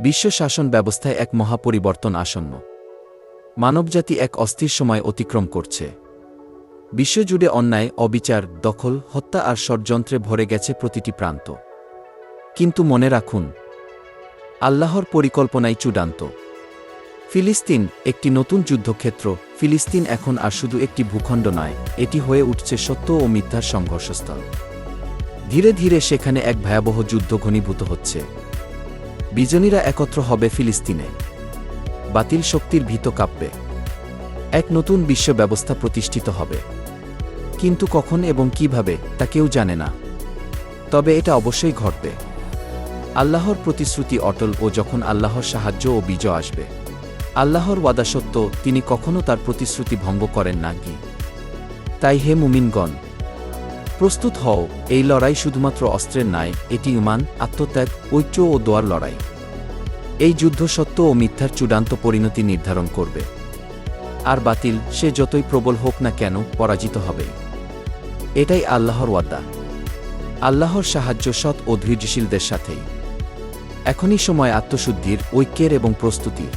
বিশ্ব শাসন ব্যবস্থায় এক মহাপরিবর্তন আসন্ন। মানবজাতি এক অস্থির সময় অতিক্রম করছে। বিশ্বজুড়ে অন্যায়, অবিচার, দখল, হত্যা আর ষড়যন্ত্রে ভরে গেছে প্রতিটি প্রান্ত। কিন্তু মনে রাখুন, আল্লাহর পরিকল্পনাই চূড়ান্ত। ফিলিস্তিন একটি নতুন যুদ্ধক্ষেত্র। ফিলিস্তিন এখন আর শুধু একটি ভূখণ্ড নয়, এটি হয়ে উঠছে সত্য ও মিথ্যার সংঘর্ষস্থল। ধীরে ধীরে সেখানে এক ভয়াবহ যুদ্ধ ঘনীভূত হচ্ছে। বিজনীরা একত্র হবে ফিলিস্তিনে, বাতিল শক্তির ভীত কাঁপবে। এক নতুন বিশ্ব ব্যবস্থা প্রতিষ্ঠিত হবে, কিন্তু কখন এবং কিভাবে তা কেউ জানে না। তবে এটা অবশ্যই ঘটবে। আল্লাহর প্রতিশ্রুতি অটল, ও যখন আল্লাহর সাহায্য ও বিজয় আসবে। আল্লাহর ওয়াদা সত্য, তিনি কখনো তার প্রতিশ্রুতি ভঙ্গ করেন না। তাই হে মুমিনগণ, প্রস্তুত হও। এই লড়াই শুধুমাত্র অস্ত্রের নয়, এটি ঈমান, আত্মত্যাগ, ঐক্য ও দোয়ার লড়াই। এই যুদ্ধ সত্য ও মিথ্যার চূড়ান্ত পরিণতি নির্ধারণ করবে। আর বাতিল, সে যতই প্রবল হোক না কেন, পরাজিত হবে। এটাই আল্লাহর ওয়াদা। আল্লাহর সাহায্য সৎ ও ধৈর্যশীলদের সাথেই। এখনই সময় আত্মশুদ্ধির, ঐক্যের এবং প্রস্তুতির।